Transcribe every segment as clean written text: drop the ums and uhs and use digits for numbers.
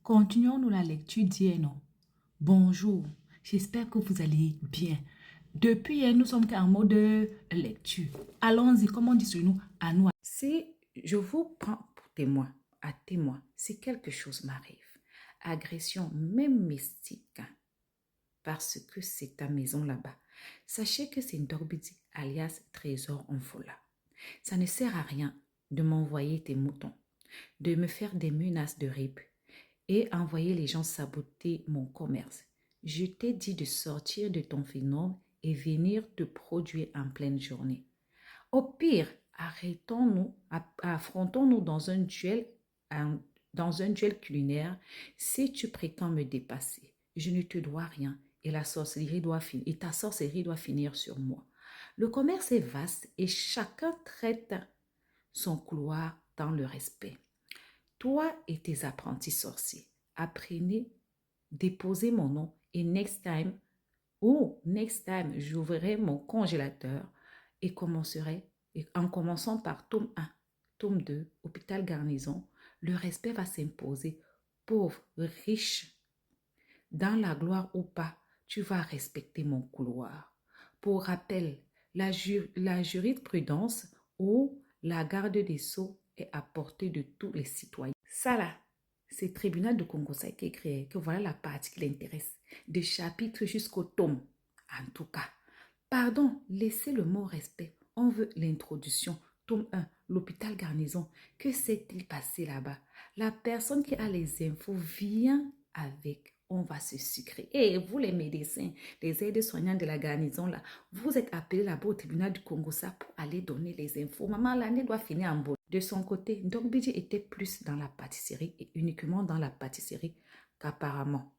Continuons-nous la lecture d'hier, Bonjour, j'espère que vous allez bien. Depuis hier, nous sommes en mode lecture. Allons-y, comme on dit sur nous, à nous. Si je vous prends pour témoin, à témoin, si quelque chose m'arrive, agression, même mystique, parce que c'est ta maison là-bas, sachez que c'est Ndorbidi, alias Trésor en fola. Ça ne sert à rien de m'envoyer tes moutons, de me faire des menaces de rip et envoyer les gens saboter mon commerce. Je t'ai dit de sortir de ton phénomène et venir te produire en pleine journée. Au pire, affrontons-nous dans un duel culinaire si tu prétends me dépasser. Je ne te dois rien et la sorcellerie doit finir, et ta sorcellerie doit finir sur moi. Le commerce est vaste et chacun traite son couloir dans le respect. Toi et tes apprentis sorciers, apprenez, déposez mon nom et next time, j'ouvrirai mon congélateur et en commençant par tome 1, tome 2, hôpital garnison, le respect va s'imposer. Pauvre, riche, dans la gloire ou pas, tu vas respecter mon couloir. Pour rappel, la jurisprudence ou la garde des sceaux est à portée de tous les citoyens. Ça là, c'est tribunal de Congo, ça a été créé, que voilà la partie qui l'intéresse, de chapitre jusqu'au tome. En tout cas, pardon, laissez le mot respect. On veut l'introduction. Tome 1, l'hôpital garnison. Que s'est-il passé là-bas? La personne qui a les infos vient avec. On va se sucrer. Et vous les médecins, les aides-soignants de la garnison, là, vous êtes appelés là-bas au tribunal du Congo ça pour aller donner les infos. Maman, l'année doit finir en beau. De son côté, Ndorbidji était plus dans la pâtisserie et uniquement dans la pâtisserie qu'apparemment.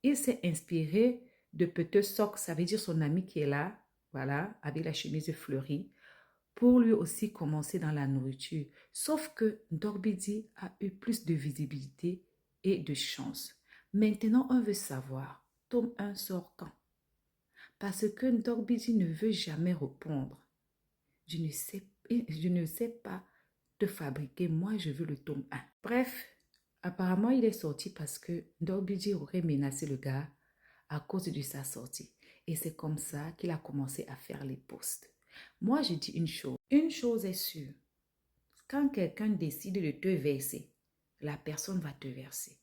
Il s'est inspiré de Peteux Soc, ça veut dire son ami qui est là, voilà, avec la chemise fleurie, pour lui aussi commencer dans la nourriture. Sauf que Ndorbidji a eu plus de visibilité et de chance. Maintenant, on veut savoir, tome 1 sort quand? Parce que Ndorbidji ne veut jamais répondre. Je ne sais pas te fabriquer, moi je veux le tome 1. Bref, apparemment il est sorti parce que Ndorbidji aurait menacé le gars à cause de sa sortie. Et c'est comme ça qu'il a commencé à faire les posts. Moi, je dis une chose est sûre. Quand quelqu'un décide de te verser, la personne va te verser.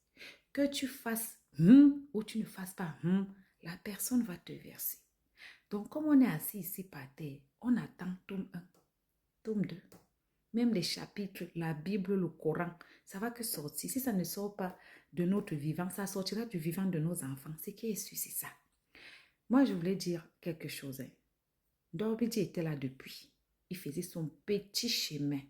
Que tu fasses ou tu ne fasses pas la personne va te verser. Donc, comme on est assis ici par terre, on attend tome 1, tome 2. Même les chapitres, la Bible, le Coran, ça va que sortir. Si ça ne sort pas de notre vivant, ça sortira du vivant de nos enfants. Ce qui est sûr, c'est ça. Moi, je voulais dire quelque chose. Ndorbidji était là depuis. Il faisait son petit chemin.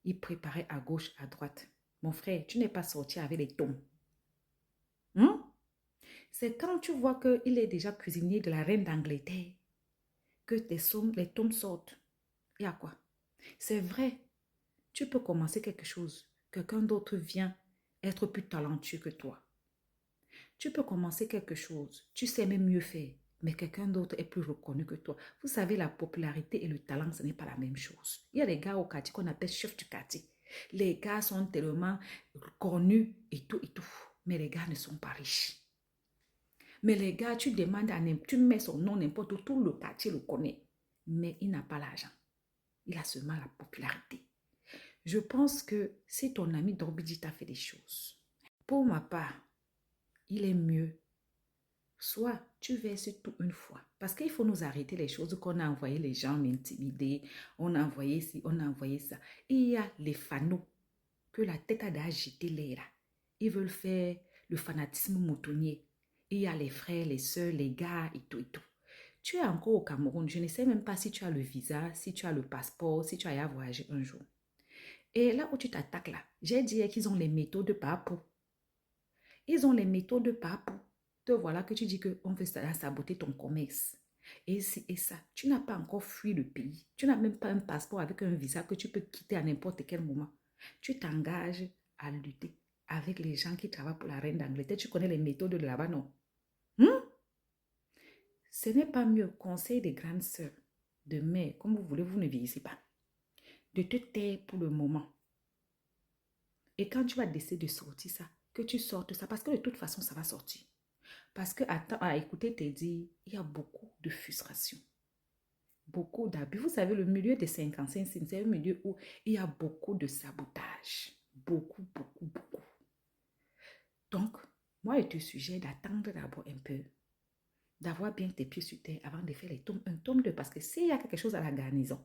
Il préparait à gauche, à droite. Mon frère, tu n'es pas sorti avec les tomes. C'est quand tu vois qu'il est déjà cuisinier de la reine d'Angleterre que les tomes sortent. Il y a quoi? C'est vrai, tu peux commencer quelque chose. Quelqu'un d'autre vient être plus talentueux que toi. Tu peux commencer quelque chose. Tu sais même mieux faire. Mais quelqu'un d'autre est plus reconnu que toi. Vous savez, la popularité et le talent, ce n'est pas la même chose. Il y a des gars au quartier qu'on appelle chef du quartier. Les gars sont tellement connus et tout et tout. Mais les gars ne sont pas riches. Mais les gars, tu demandes tu mets son nom n'importe où, tout le quartier le connaît. Mais il n'a pas l'argent. Il a seulement la popularité. Je pense que si ton ami Ndorbidji t'a fait des choses, pour ma part, il est mieux. Soit tu verses tout une fois. Parce qu'il faut nous arrêter les choses qu'on a envoyé les gens m'intimider. On a envoyé ci, on a envoyé ça. Et il y a les fanaux que la tête a d'agiter l'air. Ils veulent faire le fanatisme moutonnier. Il y a les frères, les soeurs, les gars et tout et tout. Tu es encore au Cameroun. Je ne sais même pas si tu as le visa, si tu as le passeport, si tu as à voyager un jour. Et là où tu t'attaques là, j'ai dit qu'ils ont les méthodes de papou. Ils ont les méthodes de papou. Te voilà que tu dis qu'on veut saboter ton commerce. Et ça, tu n'as pas encore fui le pays. Tu n'as même pas un passeport avec un visa que tu peux quitter à n'importe quel moment. Tu t'engages à lutter avec les gens qui travaillent pour la reine d'Angleterre. Tu connais les méthodes de là-bas, non? Ce n'est pas mieux, conseil des grandes sœurs, de mères, comme vous voulez, vous ne vieillissez pas, de te taire pour le moment. Et quand tu vas décider de sortir ça, que tu sortes ça, parce que de toute façon, ça va sortir. Parce que à écouter te dire, il y a beaucoup de frustration, beaucoup d'abus. Vous savez, le milieu des 55, c'est un milieu où il y a beaucoup de sabotage. Beaucoup, beaucoup, beaucoup. Donc, moi, je te suggère d'attendre d'abord un peu, d'avoir bien tes pieds sur terre avant de faire les tomes 1, tome 2. Parce que s'il y a quelque chose à la garnison,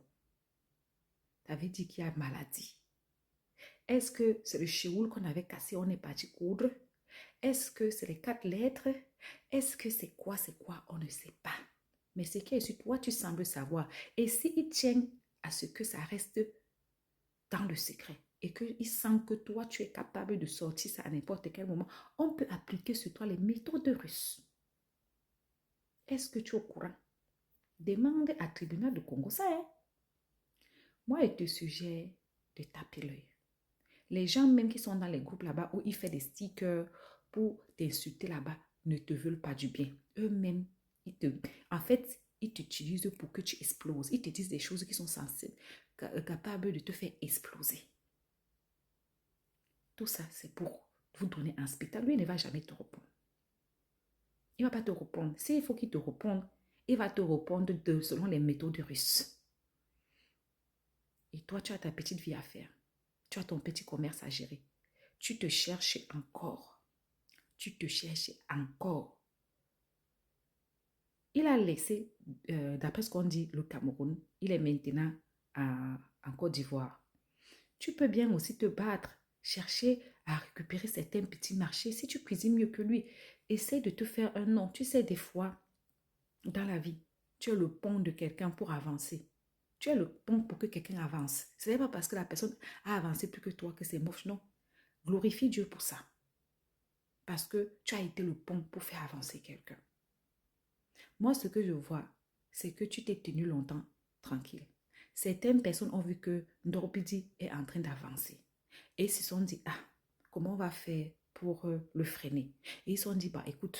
ça veut dire qu'il y a maladie. Est-ce que c'est le chéoul qu'on avait cassé, on est parti coudre? Est-ce que c'est les 4 lettres? Est-ce que c'est quoi, on ne sait pas. Mais ce qui est sur toi, tu sembles savoir. Et s'il tient à ce que ça reste dans le secret et qu'il sent que toi, tu es capable de sortir ça à n'importe quel moment, on peut appliquer sur toi les méthodes russes. Est-ce que tu es au courant? Demande à tribunal de Congo ça, hein? Moi, je te suggère de taper l'œil. Les gens même qui sont dans les groupes là-bas où ils font des stickers pour t'insulter là-bas ne te veulent pas du bien. Eux-mêmes, en fait, ils t'utilisent pour que tu exploses. Ils te disent des choses qui sont sensibles, capables de te faire exploser. Tout ça, c'est pour vous donner un spectacle. Lui, il ne va jamais te répondre. Il ne va pas te répondre. S'il faut qu'il te réponde, il va te répondre selon les méthodes russes. Et toi, tu as ta petite vie à faire. Tu as ton petit commerce à gérer. Tu te cherches encore. Tu te cherches encore. Il a laissé, d'après ce qu'on dit, le Cameroun. Il est maintenant en Côte d'Ivoire. Tu peux bien aussi te battre, chercher à récupérer certains petits marchés. Si tu cuisines mieux que lui, essaie de te faire un nom. Tu sais, des fois, dans la vie, tu es le pont de quelqu'un pour avancer. Tu es le pont pour que quelqu'un avance. Ce n'est pas parce que la personne a avancé plus que toi que c'est moche, non. Glorifie Dieu pour ça. Parce que tu as été le pont pour faire avancer quelqu'un. Moi, ce que je vois, c'est que tu t'es tenu longtemps tranquille. Certaines personnes ont vu que Ndorpidi est en train d'avancer. Et ils se sont dit, ah, comment on va faire pour le freiner? Et ils se sont dit, bah écoute,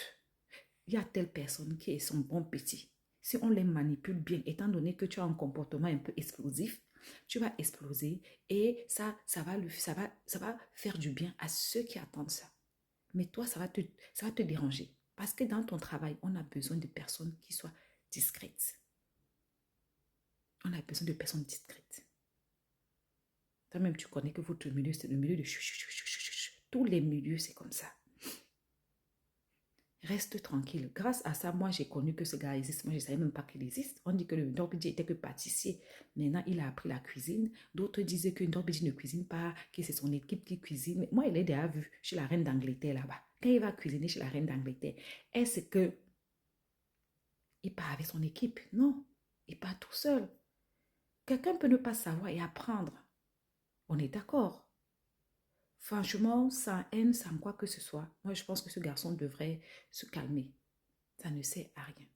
il y a telle personne qui est son bon petit. Si on les manipule bien, étant donné que tu as un comportement un peu explosif, tu vas exploser et ça va faire du bien à ceux qui attendent ça. Mais toi, ça va te déranger. Parce que dans ton travail, on a besoin de personnes qui soient discrètes. On a besoin de personnes discrètes. Toi-même, tu connais que votre milieu, c'est le milieu de chut. Tous les milieux, c'est comme ça. Reste tranquille. Grâce à ça, moi, j'ai connu que ce gars existe. Moi, je ne savais même pas qu'il existe. On dit que le Ndorpidi était que pâtissier. Maintenant, il a appris la cuisine. D'autres disaient que Ndorpidi ne cuisine pas, que c'est son équipe qui cuisine. Mais moi, il est déjà vu chez la reine d'Angleterre là-bas. Quand il va cuisiner chez la reine d'Angleterre, est-ce que il part avec son équipe? Non, il part tout seul. Quelqu'un peut ne pas savoir et apprendre. On est d'accord. Franchement, sans haine, sans quoi que ce soit, moi, je pense que ce garçon devrait se calmer. Ça ne sert à rien.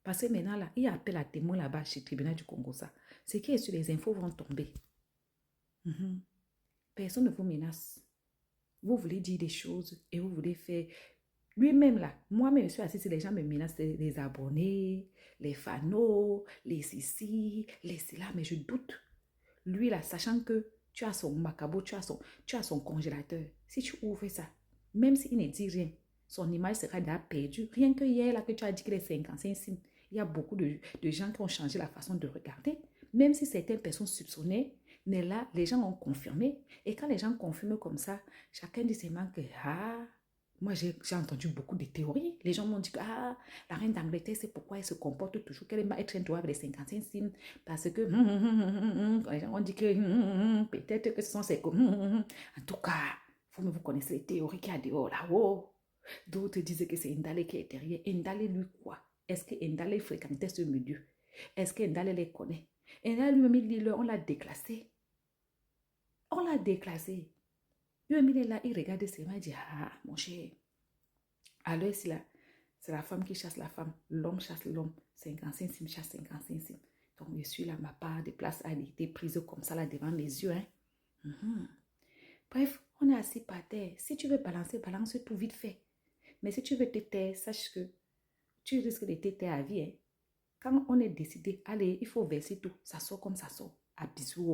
Parce que maintenant, là, il y a appel à témoin là-bas chez le tribunal du Congo, ça. C'est qui est sur les infos vont tomber. Personne ne vous menace. Vous voulez dire des choses et vous voulez faire... Lui-même, là, moi-même, je suis assise, les gens me menacent, les abonnés, les fanos, les ici, les cela, mais je doute. Lui, là, sachant que tu as son macabo, tu as son congélateur. Si tu ouvres ça, même s'il ne dit rien, son image sera déjà perdue. Rien que hier, là, que tu as dit que les 55 signes, il y a beaucoup de gens qui ont changé la façon de regarder. Même si certaines personnes soupçonnaient, mais là, les gens ont confirmé. Et quand les gens confirment comme ça, chacun dit seulement que, ah, moi, j'ai entendu beaucoup de théories. Les gens m'ont dit que ah, la reine d'Angleterre, c'est pourquoi elle se comporte toujours, qu'elle va être un droit avec les 55 signes. Parce que les gens ont dit que peut-être que ce sont ces... En tout cas, vous connaissez les théories qu'il y a dehors là-haut. D'autres disaient que c'est Ndale qui est derrière. Ndale, lui, quoi? Est-ce que Ndale fréquentait ce milieu? Est-ce que Ndale les connaît? Ndale lui-même, on l'a déclassé. On l'a déclassé. Lui-même, il est là, il regarde ses mains, il dit, ah, mon cher. Alors, c'est la femme qui chasse la femme. L'homme chasse l'homme. 55 cimes chasse 55 cimes. Donc, je suis là, ma part de place a été prise comme ça, là, devant les yeux. Hein. Bref, on est assis par terre. Si tu veux balancer, balance tout vite fait. Mais si tu veux te taire, sache que tu risques de te taire à vie. Hein. Quand on est décidé, allez, il faut verser tout. Ça sort comme ça sort. À bisous.